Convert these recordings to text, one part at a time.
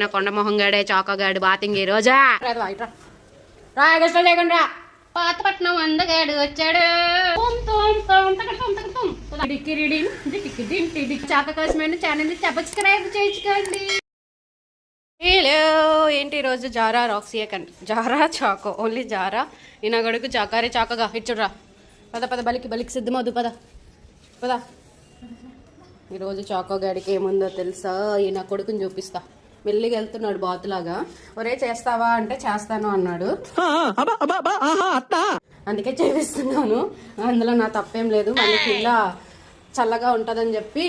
నా కొండ మొహం గాడే చాకగాడు బాతింగ్ ఈ రోజా రాగలేకుండా పాతపట్నం అందగాడు వచ్చాడు. చాక కోసమైన ఛానల్ సబ్స్క్రైబ్ చేసుకోండి. ఏంటి రోజు జారా రాక్సీ కండి, జారా చాకో, ఓన్లీ జారా. ఈయన గడుకు చాకారే చాకగా ఇచ్చుడ్రా. పద పద బలికి సిద్ధమవుదు పద పద. ఈరోజు చాకో గాడికి ఏముందో తెలుసా? ఈయన కొడుకుని చూపిస్తా. మెల్లిగా వెళ్తున్నాడు బాతులాగా. ఒరే చేస్తావా అంటే చేస్తాను అన్నాడు, అందుకే చేపిస్తున్నాను. అందులో నా తప్పేం లేదు. మళ్ళీ కింద చల్లగా ఉంటుందని చెప్పి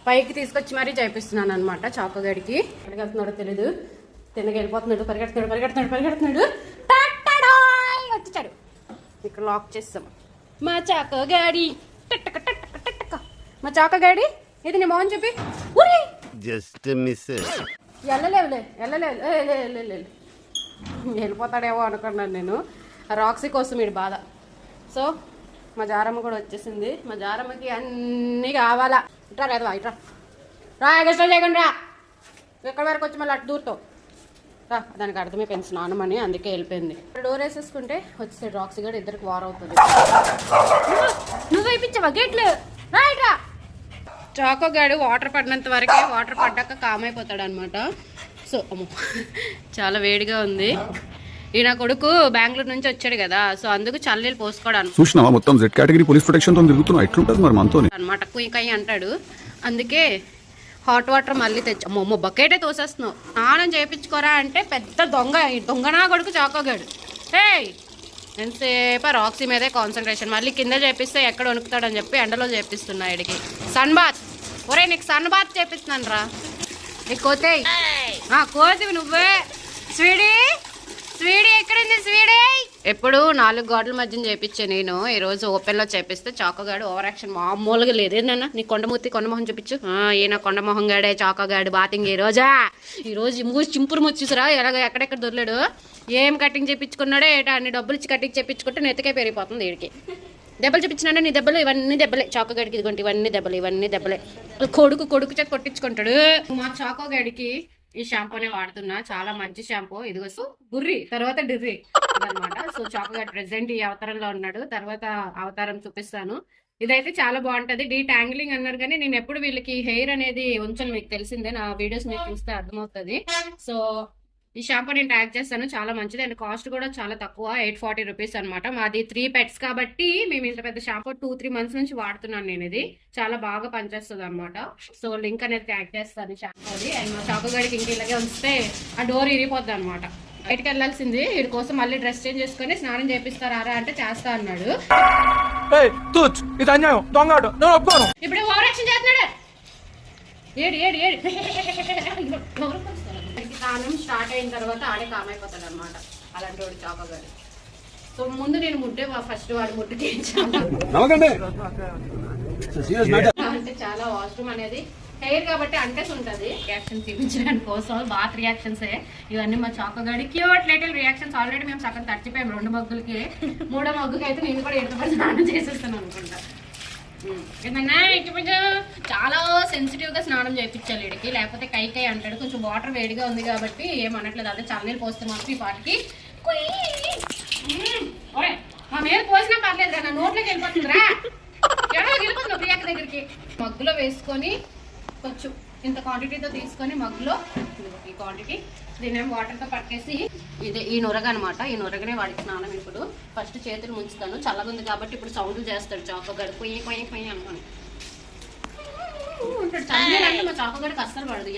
పైకి తీసుకొచ్చి మరీ చేపిస్తున్నాను అనమాట. చాకో గాడికి ఎక్కడికి వెళ్తున్నాడో తెలీదు. తిన్నగా వెళ్ళిపోతున్నాడు, పరిగెడుతున్నాడు. వచ్చాడు. ఇక్కడ లాక్ చేస్తాం. మా చాకో గాడి మా చాకో గాడి ఇది నీ మోహన్ చెప్పి జస్ట్ మిస్. వెళ్ళలేవులే వెళ్ళిపోతాడేమో అనుకున్నాను నేను. రాక్సీ కోసం వీడి బాధ. సో మా జారమ్మ కూడా వచ్చేసింది. మా జారమ్మకి అన్నీ కావాలా. ఇట్రా లేదా ఇట్రా రా, ఎగస్ట్రా చేయకుండా రా. ఎక్కడి వరకు వచ్చి మళ్ళీ అటు దూరుతావు రా. దానికి అర్థమే పెన్ను స్నానమని, అందుకే వెళ్ళిపోయింది. డోర్ వేసేసుకుంటే వచ్చేసాడు రాక్సీ కూడా. ఇద్దరికి వార్ అవుతుంది. నువ్వు వేయించావా గేట్లు? రా ఇట్రా. చాకో గాడు వాటర్ పడినంత వరకే, వాటర్ పడ్డాక కామ్ అయిపోతాడు అనమాట. సో అమ్మో చాలా వేడిగా ఉంది. ఈయన కొడుకు బెంగళూరు నుంచి వచ్చాడు కదా, సో అందుకు చల్లనీళ్ళు పోసుకోవడానికి చూసినావా మొత్తం జెడ్ కేటగిరీ పోలీస్ ప్రొటెక్షన్ తో తిరుగుతున్నా. ఎట్లుంటది మరి మనతో అనమాట. కుయ్యి అంటాడు. అందుకే హాట్ వాటర్ మళ్ళీ తెచ్చి అమ్మో బకెటే తోసేస్తున్నావు. స్నానం చేయించుకోరా అంటే పెద్ద దొంగనా కొడుకు చాకో గాడు. హే ఎంతసేపు రాక్సీ మీదే కాన్సన్ట్రేషన్. మళ్ళీ కింద చేపిస్తే ఎక్కడ వణుకుతాడని చెప్పి ఎండలో చేపిస్తున్నా. ఇడికి సన్ బాత్. ఒరే నీకు సన్ బాత్ చేపిస్తున్నాను రా. నీకు కోతే కోతివి నువ్వే. స్వీడీ ఎక్కడుంది స్వీడీ? ఎప్పుడు 4 గోడల మధ్యన చేపించే నేను ఈరోజు ఓపెన్లో చేపిస్తే చాకోగాడు ఓవర్ యాక్షన్ మామూలుగా లేదు. ఏంటన్నా నీ కొండమొహం చూపించు. ఈయన కొండమొహం గాడే చాకోగాడు బాతింగ్ ఈ రోజు చింపురు ముచ్చేసరా ఎక్కడెక్కడ దొరలేడు. ఏం కటింగ్ చేయించుకున్నాడో ఏటా అన్ని డబ్బులు ఇచ్చి కటింగ్ చేయించుకుంటే నెత్తకే పెరిగిపోతుంది. వీడికి దెబ్బలు చూపించినాడే. నీ దెబ్బలు ఇవన్నీ దెబ్బలే. చాకోగాడికి ఇదిగోండి ఇవన్నీ దెబ్బలే. కొడుకు చేత కొట్టించుకుంటాడు. మా చాకోగాడికి ఈ షాంపూనే వాడుతున్నా. చాలా మంచి షాంపూ. ఇదిగో బుర్రి తర్వాత డిర్రి అనమాట. సో చాకోగాడు ప్రెసెంట్ ఈ అవతారంలో ఉన్నాడు. తర్వాత అవతారం చూపిస్తాను. ఇదైతే చాలా బాగుంటది. డీటాంగిలింగ్ అన్నారు కానీ నేను ఎప్పుడు వీళ్ళకి హెయిర్ అనేది ఉంచను, మీకు తెలిసిందే. నా వీడియోస్ మీరు చూస్తే అర్థమవుతుంది. సో ఈ షాంపూ నేను ట్యాగ్ చేస్తాను. చాలా మంచిది అండ్ కాస్ట్ కూడా చాలా తక్కువ, 840 రూపీస్ అనమాట. మాది 3 pets కాబట్టి మేము ఇంత పెద్ద షాంపూ 2-3 months నుంచి వాడుతున్నాను నేను. ఇది చాలా బాగా పనిచేస్తుంది అనమాట. సో లింక్ అనేది ట్యాగ్ చేస్తాను షాంపూది. అండ్ మా షాంపూ గడికి ఇంక ఇలాగే ఉంచితే ఆ డోర్ ఇరిగిపోద్ది అనమాట. బయటకు వెళ్ళాల్సింది. వీడి కోసం మళ్ళీ డ్రెస్ చేంజ్ చేసుకుని స్నానం చేపిస్తారా అంటే చేస్తా అన్నాడు. ఇప్పుడు ఓవర్ యాక్షన్ చేస్తున్నాడు. స్నానం స్టార్ట్ అయిన తర్వాత ఆడే కామ్ అయిపోతాడు అనమాట. అలాంటి వాడు చాకోగాడు. సో ముందు నేను ఫస్ట్ వాడు ముడ్డుకి అంటే చాలా వాష్రూమ్ అనేది హెయిర్ కాబట్టి అంటేసి ఉంటుంది. రియాక్షన్ చూపించడానికి కోసం బాత్ రియాక్షన్స్ ఇవన్నీ మా చాకోగాడి క్యూట్ లిటిల్ రియాక్షన్స్. ఆల్రెడీ మేము సగం తడిచిపోయాం 2 మగ్గులకి. 3వ మగ్గుకి అయితే నేను కూడా ఎంత స్నానం చేసేస్తాను అనుకుంటా. చాలా సెన్సిటివ్ గా స్నానం చేయించాలి వీడికి, లేకపోతే కై అంటాడు. కొంచెం వాటర్ వేడిగా ఉంది కాబట్టి ఏమనట్లేదు. అదే చల్లనీళ్ళు పోస్తే మాత్రం ఈ పాటికి మా మీద పోసినా పర్లేదు, నా నోట్లోకి వెళ్ళిపోతుందిరా. వెళ్ళిపోతుంది ప్రియాక దగ్గరికి. మగ్గులో వేసుకొని కొంచెం ఇంత క్వాంటిటీతో తీసుకొని మగ్గులో ఈ క్వాంటిటీ దీనేం వాటర్తో పట్టేసి ఇదే ఈ నొరగ అనమాట. ఈ నొరగనే వాడికి స్నానం. ఇప్పుడు ఫస్ట్ చేతులు ముంచుతాను. చల్లగా ఉంది కాబట్టి ఇప్పుడు సౌండ్లు చేస్తాడు చాకోగాడు. కొయ్యి అనుకోని ఉంటాడు. చల్లనీళ్ళు అంటే మా చాకోగాడికి అస్సలు పడదు.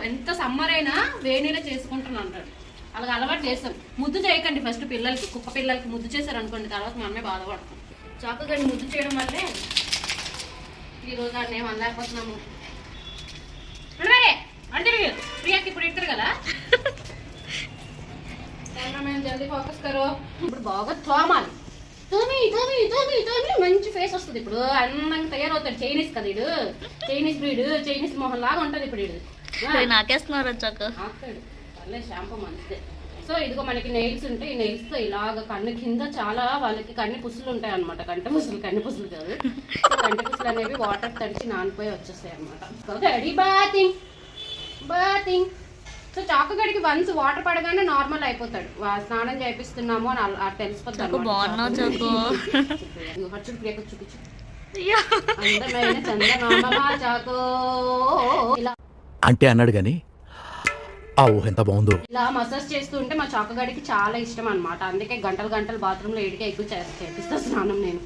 ఎంత సమ్మర్ అయినా వేడినీళ్ళే చేసుకుంటాను అంటాడు. అలాగ అలవాటు చేస్తాం. ముద్దు చేయకండి ఫస్ట్ పిల్లలకి. కుక్క పిల్లలకి ముద్దు చేశారు అనుకోండి తర్వాత మనమే బాధపడతాం. చాకోగాడిని ముద్దు చేయడం వల్లే ఈరోజు అన్నీ ఏం అందకపోతున్నాము. అంటే ప్రియాకి ఇప్పుడు ఇస్తారు కదా. జల్దీ ఫోకస్ కరో. ఇప్పుడు బాగా తోమాలి. తోమి మంచి ఫేస్ వస్తుంది. ఇప్పుడు అందంగా తయారవుతాడు. చైనీస్ కదా ఇడు, చైనీస్ బ్రీడ్, చైనీస్ మొహం లాగా ఉంటది ఇప్పుడు ఇడు. నాకేస్తున్నారు పర్లేదు షాంపూ మంచిదే. సో ఇదిగో మనకి నెయిల్స్ ఉంటాయి. ఈ నెయిల్స్ తో ఇలాగ కన్ను కింద చాలా వాళ్ళకి కన్ను పుసులు ఉంటాయి అనమాట. కన్ను పుసులు కాదు, కంటి పుసులు అనేవి వాటర్ తడిచి నానిపోయి వచ్చేస్తాయి అనమాట. బాతింగ్ సో చాకుగడికి వన్స్ వాటర్ పడగానే నార్మల్ అయిపోతాడు. స్నానం చేపిస్తున్నాము అని తెలిసిపోతాడు. బాగున్నావు చాకు. చూపించు అందమైన చందమామ చాకు. ఇలా అంటే అన్నాడు గాని ఆ ఊహ ఎంత బాగుందో. ఇలా మసాజ్ చేస్తూ ఉంటే మా చాకగాడికి చాలా ఇష్టం అనమాట. అందుకే గంటలు గంటలు బాత్రూంలో ఏడికే ఎక్కువ చేపిస్తా స్నానం నేను.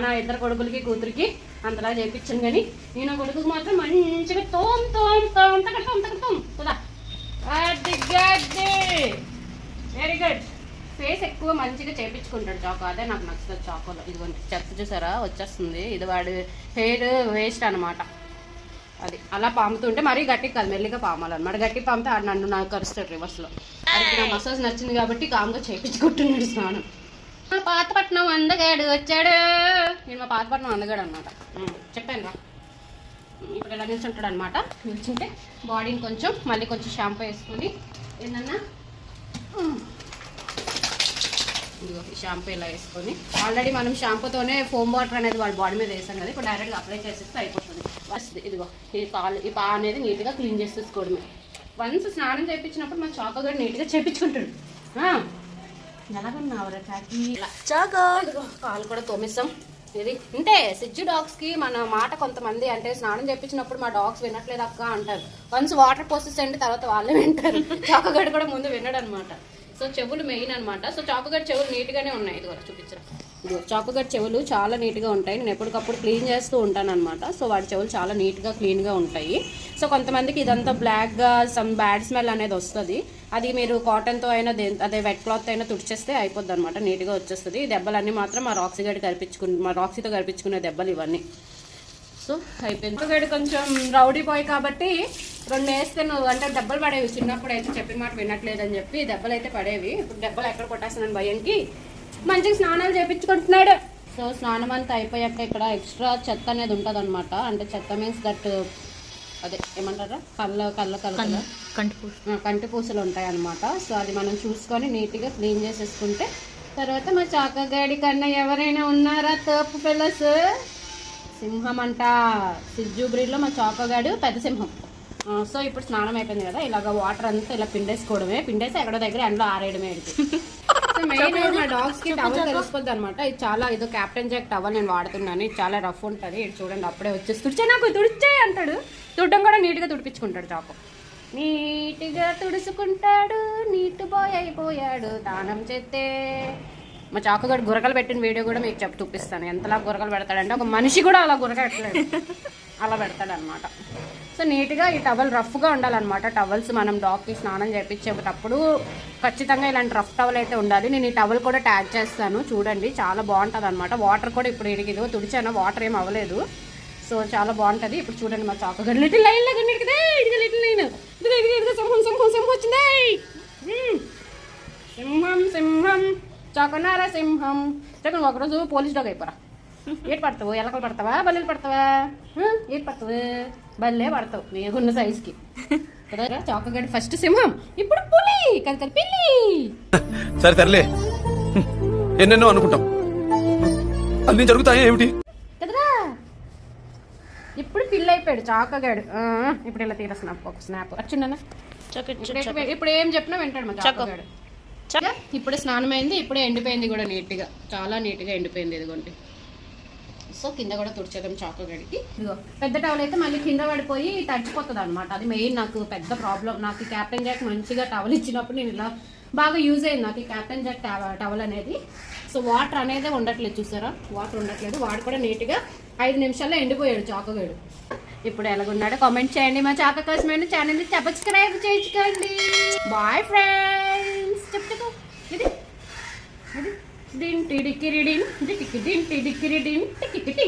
నా ఇద్దరు కొడుకులకి కూతురికి అంతలా చేయించాను, కానీ నేను కొడుకు మాత్రం మంచిగా తోమ్ తోమ్ తోమ్ కదా. Very good. ఫేస్ ఎక్కువ మంచిగా చేపించుకుంటాడు చాకు, అదే నాకు నచ్చుతుంది చాకోలో. ఇదిగోండి చెత్త చూసారా వచ్చేస్తుంది, ఇది వాడు హెయిర్ వేస్ట్ అనమాట. అది అలా పాముతుంటే మరీ గట్టికి కాదు, మెల్లిగా పామాలన్నమాట. గట్టి పామితే నన్ను నాకు కరుస్తాడు రివర్స్లో. అది నా మసాజ్ నచ్చింది కాబట్టి కామ్గా చేయించుకుంటున్నాడు స్నానం. మా పాతపట్నం అందగాడు వచ్చాడు. నేను మా పాతపట్నం అందగాడు అనమాట, చెప్పాను రా. ఇప్పుడు ఇలా నిల్చుంటాడు అనమాట. నిల్చుంటే బాడీని కొంచెం మళ్ళీ కొంచెం షాంపూ వేసుకొని ఏంటన్నా ఇదిగో ఈ షాంపూ ఇలా వేసుకొని, ఆల్రెడీ మనం షాంపూతోనే ఫోమ్ వాటర్ అనేది వాళ్ళ బాడీ మీద వేసాం కదా, ఇప్పుడు డైరెక్ట్గా అప్లై చేసేస్తే అయిపోతుంది. ఇదిగో ఈ పా అనేది నీట్గా క్లీన్ చేసేసుకోవడమే. వన్స్ స్నానం చేయించినప్పుడు మా చాకగాడు నీట్గా చేయించుకుంటాడు. ఎలాగన్నావురా చాకి? ఇదిగో కాలు కూడా తోమిస్తాం. ఇది అంటే సిజ్జు డాగ్స్కి మన మాట కొంతమంది అంటే స్నానం చేయించినప్పుడు మా డాగ్స్ వినట్లేదు అక్క అంటారు. వన్స్ వాటర్ పోసేసండి తర్వాత వాళ్ళే వింటారు. చాకగాడు కూడా ముందు వినడు అనమాట. సో చెవులు మెయిన్ అనమాట. సో చాకుగడ్ చెవులు నీట్గానే ఉన్నాయి. ఇది కూడా చూపించరా. ఇదిగో చాకుగడ్ చెవులు చాలా నీట్గా ఉంటాయి. నేను ఎప్పటికప్పుడు క్లీన్ చేస్తూ ఉంటాను అనమాట. సో వాడి చెవులు చాలా నీట్గా క్లీన్గా ఉంటాయి. సో కొంతమందికి ఇదంతా బ్లాక్గా సమ్ బ్యాడ్ స్మెల్ అనేది వస్తుంది. అది మీరు కాటన్తో అయినా అదే వెట్ క్లాత్ అయినా తుడిచేస్తే అయిపోద్ది అనమాట, నీట్గా వచ్చేస్తుంది. ఈ దెబ్బలన్నీ మాత్రం మా రాక్సీతో కరిపించుకునే దెబ్బలు ఇవన్నీ. సో అయిపోయింది. గడి కొంచెం రౌడీ బాయ్ కాబట్టి 2 వేస్తే నువ్వు అంటే దెబ్బలు పడేవి. చిన్నప్పుడు అయితే చెప్పిన మాట వినట్లేదని చెప్పి దెబ్బలు అయితే పడేవి. ఇప్పుడు దెబ్బలు ఎక్కడ కొట్టేస్తున్నాను భయంకి మంచిగా స్నానాలు చేయించుకుంటున్నాడు. సో స్నానం అంతా అయిపోయాక ఇక్కడ ఎక్స్ట్రా చెత్త అనేది ఉంటుంది అనమాట. అంటే చెత్త మీన్స్ దట్ అదే ఏమంటారా కంటి పూసలు ఉంటాయి అనమాట. సో అది మనం చూసుకొని నీట్గా క్లీన్ చేసేసుకుంటే తర్వాత మా చాకగాడి కన్నా ఎవరైనా ఉన్నారా తోపు పిల్లస్? సింహం అంట. సిజ్జు బ్రీడ్లో మా చాకగాడు పెద్ద సింహం. సో ఇప్పుడు స్నానం అయిపోయింది కదా, ఇలాగ వాటర్ అంతా ఇలా పిండేసుకోవడమే. పిండేసి ఎక్కడో దగ్గర ఎండలో ఆరేయడమే. సో మెయిన్ మా డాగ్స్ కి టవల్ తెలిసిపోద్ది అనమాట. ఇది చాలా ఇదో క్యాప్టెన్ జాక్ టవల్ నేను వాడుతున్నాను. ఇది చాలా రఫ్ ఉంటుంది. ఇది చూడండి అప్పుడే వచ్చేసి తుడిచే నాకు తుడిచే అంటాడు. తుడడం కూడా నీట్గా తుడిపించుకుంటాడు. చాకు నీట్గా తుడుచుకుంటాడు. నీట్ బాయ్ అయిపోయాడు దానం చేస్తే. మా చాకుగాడు గురకలు పెట్టిన వీడియో కూడా మీకు చూపిస్తాను. ఎంతలా గురకలు పెడతాడంటే ఒక మనిషి కూడా అలా గురకట్లేదు, అలా పెడతాడు అనమాట. సో నీట్గా ఈ టవల్ రఫ్గా ఉండాలన్నమాట. టవల్స్ మనం డాగ్కి స్నానం చేయించేటప్పుడు ఖచ్చితంగా ఇలాంటి రఫ్ టవల్ అయితే ఉండాలి. నేను ఈ టవల్ కూడా ట్యాగ్ చేస్తాను చూడండి, చాలా బాగుంటుంది అనమాట. వాటర్ కూడా ఇప్పుడు ఇదిగో తుడిచాను, వాటర్ ఏం అవ్వలేదు. సో చాలా బాగుంటుంది. ఇప్పుడు చూడండి మా చాకుగాడు లిటిల్ లైన్ లాగా కదా, ఇదిగో లిటిల్ లైన్, ఇదిగో ఇదిగో ఇదిగో సింహం సింహం సింహం వచ్చింది. సింహం సింహం చాకున్నారా సింహం. చక్కని ఒకరోజు పోలీస్ డాగ్ అయిపోరా. ఏటి పడతావు? ఎలకలు పడతావా బల్లెలు పడతావా? ఏటి పడతావు? బల్లే పడతావు నీకున్న సైజ్కి కదా. చాకగడ్డి ఫస్ట్ సింహం, ఇప్పుడు పులి కదా పిల్లి. సరే తరలే, ఎన్నెన్నో అనుకుంటాం, అన్ని జరుగుతాయి ఏమిటి కదరా. ఇప్పుడు పిల్లి అయిపోయాడు చాకగాడు. ఇప్పుడు ఇలా తీరా ఒక స్నాప్ వచ్చిందన్న. ఇప్పుడు ఏం చెప్పినా వింటాడు మా చాకగాడు. ఇప్పుడు స్నానం అయింది, ఇప్పుడే ఎండిపోయింది కూడా నీట్గా, చాలా నీట్గా ఎండిపోయింది. ఇదిగోండి. సో కింద కూడా తుడిచేద్దాం చాకగడికి. ఇదిగో పెద్ద టవల్ అయితే మళ్ళీ కింద పడిపోయి తడిచిపోతుంది అనమాట. అది మెయిన్ నాకు పెద్ద ప్రాబ్లం. నాకు క్యాప్టెన్ జాక్ మంచిగా టవల్ ఇచ్చినప్పుడు నేను ఇలా బాగా యూజ్ అయింది నాకు ఈ క్యాప్టెన్ జాక్ టవల్ అనేది. సో వాటర్ అనేది ఉండట్లేదు, చూసారా వాటర్ ఉండట్లేదు. వాడు కూడా నీట్గా 5 నిమిషాల్లో ఎండిపోయాడు చాకగాడు. ఇప్పుడు ఎలాగున్నాడో కామెంట్ చేయండి. మా చాక కోసమైన ఛానల్ని సబ్స్క్రైబ్ చేసుకోండి. Bye friends. చెప్తా ఇది din tidikiri din din tidikiri din tikiki